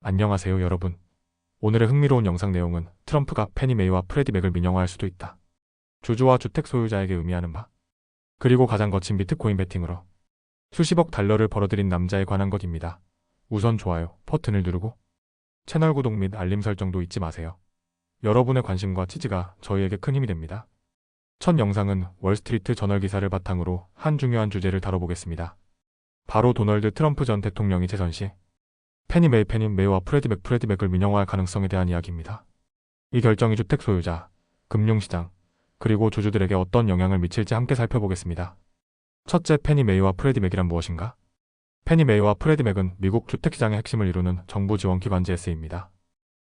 안녕하세요 여러분. 오늘의 흥미로운 영상 내용은 트럼프가 페니 메이와 프레디 맥을 민영화할 수도 있다. 주주와 주택 소유자에게 의미하는 바, 그리고 가장 거친 비트코인 베팅으로 수십억 달러를 벌어들인 남자에 관한 것입니다. 우선 좋아요 버튼을 누르고 채널 구독 및 알림 설정도 잊지 마세요. 여러분의 관심과 지지가 저희에게 큰 힘이 됩니다. 첫 영상은 월스트리트 저널 기사를 바탕으로 한 중요한 주제를 다뤄보겠습니다. 바로 도널드 트럼프 전 대통령이 재선 시 페니 메이와 프레디 맥을 민영화할 가능성에 대한 이야기입니다. 이 결정이 주택 소유자, 금융시장, 그리고 주주들에게 어떤 영향을 미칠지 함께 살펴보겠습니다. 첫째, 페니 메이와 프레디 맥이란 무엇인가? 페니 메이와 프레디 맥은 미국 주택시장의 핵심을 이루는 정부 지원 기관 GS입니다.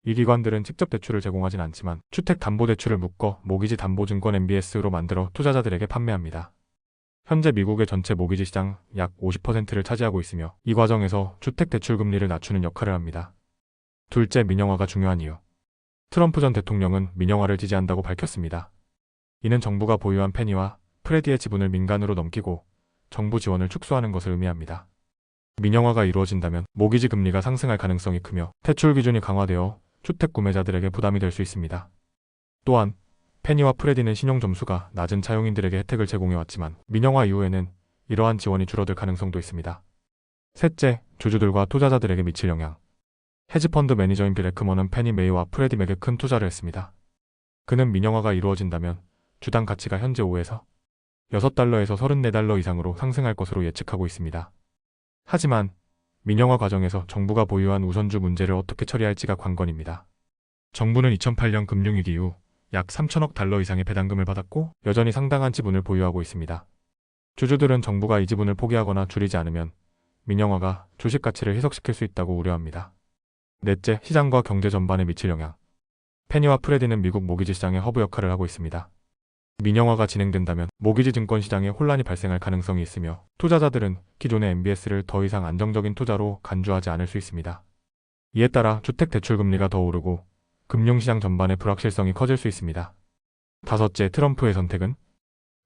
이 기관들은 직접 대출을 제공하진 않지만 주택담보대출을 묶어 모기지 담보증권 MBS로 만들어 투자자들에게 판매합니다. 현재 미국의 전체 모기지 시장 약 50%를 차지하고 있으며 이 과정에서 주택 대출 금리를 낮추는 역할을 합니다. 둘째, 민영화가 중요한 이유. 트럼프 전 대통령은 민영화를 지지한다고 밝혔습니다. 이는 정부가 보유한 페니와 프레디의 지분을 민간으로 넘기고 정부 지원을 축소하는 것을 의미합니다. 민영화가 이루어진다면 모기지 금리가 상승할 가능성이 크며 대출 기준이 강화되어 주택 구매자들에게 부담이 될 수 있습니다. 또한 페니와 프레디는 신용 점수가 낮은 차용인들에게 혜택을 제공해왔지만 민영화 이후에는 이러한 지원이 줄어들 가능성도 있습니다. 셋째, 주주들과 투자자들에게 미칠 영향. 헤지펀드 매니저인 빌 에크먼은 페니 메이와 프레디 맥에 큰 투자를 했습니다. 그는 민영화가 이루어진다면 주당 가치가 현재 5에서 6달러에서 34달러 이상으로 상승할 것으로 예측하고 있습니다. 하지만 민영화 과정에서 정부가 보유한 우선주 문제를 어떻게 처리할지가 관건입니다. 정부는 2008년 금융위기 이후 약 3천억 달러 이상의 배당금을 받았고 여전히 상당한 지분을 보유하고 있습니다. 주주들은 정부가 이 지분을 포기하거나 줄이지 않으면 민영화가 주식 가치를 희석시킬 수 있다고 우려합니다. 넷째, 시장과 경제 전반에 미칠 영향. 페니와 프레디는 미국 모기지 시장의 허브 역할을 하고 있습니다. 민영화가 진행된다면 모기지 증권 시장에 혼란이 발생할 가능성이 있으며 투자자들은 기존의 MBS를 더 이상 안정적인 투자로 간주하지 않을 수 있습니다. 이에 따라 주택 대출 금리가 더 오르고 금융시장 전반의 불확실성이 커질 수 있습니다. 다섯째, 트럼프의 선택은?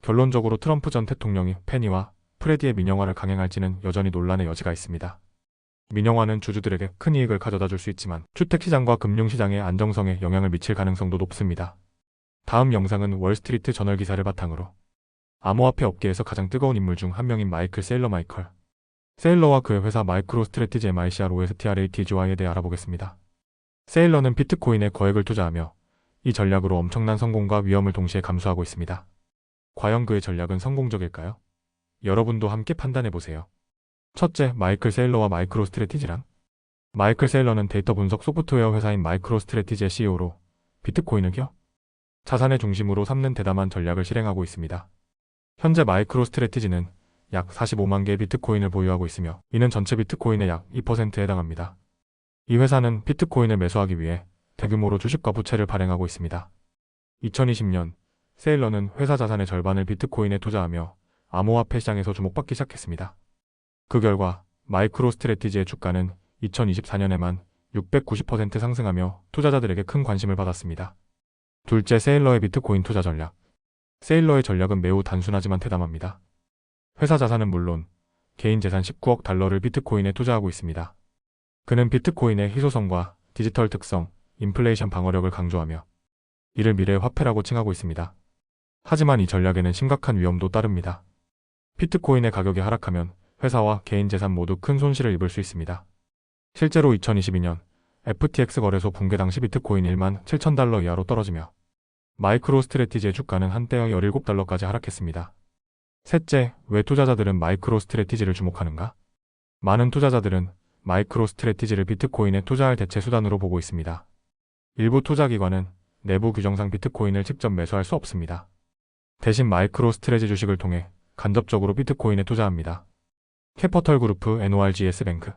결론적으로 트럼프 전 대통령이 페니와 프레디의 민영화를 강행할지는 여전히 논란의 여지가 있습니다. 민영화는 주주들에게 큰 이익을 가져다 줄 수 있지만 주택시장과 금융시장의 안정성에 영향을 미칠 가능성도 높습니다. 다음 영상은 월스트리트 저널 기사를 바탕으로 암호화폐 업계에서 가장 뜨거운 인물 중 한 명인 마이클 세일러와 그의 회사 마이크로 스트래티지 MICR-OSTRATGY에 대해 알아보겠습니다. 세일러는 비트코인에 거액을 투자하며 이 전략으로 엄청난 성공과 위험을 동시에 감수하고 있습니다. 과연 그의 전략은 성공적일까요? 여러분도 함께 판단해보세요. 첫째, 마이클 세일러와 마이크로 스트래티지란? 마이클 세일러는 데이터 분석 소프트웨어 회사인 마이크로 스트래티지의 CEO로 비트코인을 기업 자산의 중심으로 삼는 대담한 전략을 실행하고 있습니다. 현재 마이크로 스트래티지는 약 45만 개의 비트코인을 보유하고 있으며 이는 전체 비트코인의 약 2%에 해당합니다. 이 회사는 비트코인을 매수하기 위해 대규모로 주식과 부채를 발행하고 있습니다. 2020년, 세일러는 회사 자산의 절반을 비트코인에 투자하며 암호화폐 시장에서 주목받기 시작했습니다. 그 결과 마이크로 스트래티지의 주가는 2024년에만 690% 상승하며 투자자들에게 큰 관심을 받았습니다. 둘째, 세일러의 비트코인 투자 전략. 세일러의 전략은 매우 단순하지만 대담합니다. 회사 자산은 물론 개인 재산 19억 달러를 비트코인에 투자하고 있습니다. 그는 비트코인의 희소성과 디지털 특성, 인플레이션 방어력을 강조하며 이를 미래의 화폐라고 칭하고 있습니다. 하지만 이 전략에는 심각한 위험도 따릅니다. 비트코인의 가격이 하락하면 회사와 개인 재산 모두 큰 손실을 입을 수 있습니다. 실제로 2022년 FTX 거래소 붕괴 당시 비트코인 1만 7천 달러 이하로 떨어지며 마이크로 스트래티지의 주가는 한때 17달러까지 하락했습니다. 셋째, 왜 투자자들은 마이크로 스트래티지를 주목하는가? 많은 투자자들은 마이크로 스트래티지를 비트코인에 투자할 대체 수단으로 보고 있습니다. 일부 투자기관은 내부 규정상 비트코인을 직접 매수할 수 없습니다. 대신 마이크로 스트래티지 주식을 통해 간접적으로 비트코인에 투자합니다. 캐퍼털 그룹프, NORGS 뱅크,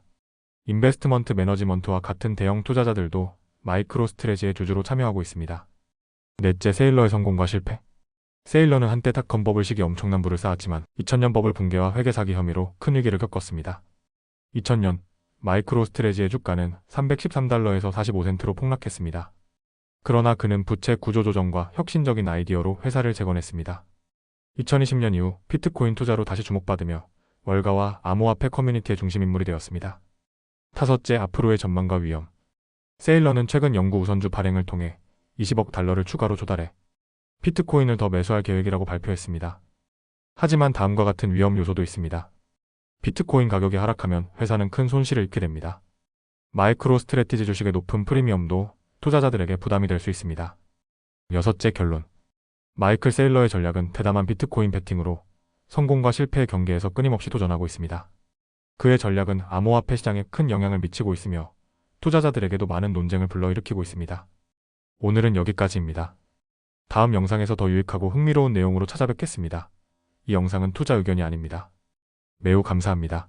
인베스트먼트 매너지먼트와 같은 대형 투자자들도 마이크로 스트래티지의 주주로 참여하고 있습니다. 넷째, 세일러의 성공과 실패. 세일러는 한때 닷컴 버블 시기 엄청난 부를 쌓았지만 2000년 버블 붕괴와 회계 사기 혐의로 큰 위기를 겪었습니다. 2000년 마이크로 스트래티지의 주가는 313달러에서 45센트로 폭락했습니다. 그러나 그는 부채 구조 조정과 혁신적인 아이디어로 회사를 재건했습니다. 2020년 이후 비트코인 투자로 다시 주목받으며 월가와 암호화폐 커뮤니티의 중심 인물이 되었습니다. 5째, 앞으로의 전망과 위험. 세일러는 최근 연구 우선주 발행을 통해 20억 달러를 추가로 조달해 비트코인을 더 매수할 계획이라고 발표했습니다. 하지만 다음과 같은 위험 요소도 있습니다. 비트코인 가격이 하락하면 회사는 큰 손실을 입게 됩니다. 마이크로 스트래티지 주식의 높은 프리미엄도 투자자들에게 부담이 될 수 있습니다. 6째, 결론. 마이클 세일러의 전략은 대담한 비트코인 베팅으로 성공과 실패의 경계에서 끊임없이 도전하고 있습니다. 그의 전략은 암호화폐 시장에 큰 영향을 미치고 있으며 투자자들에게도 많은 논쟁을 불러일으키고 있습니다. 오늘은 여기까지입니다. 다음 영상에서 더 유익하고 흥미로운 내용으로 찾아뵙겠습니다. 이 영상은 투자 의견이 아닙니다. 매우 감사합니다.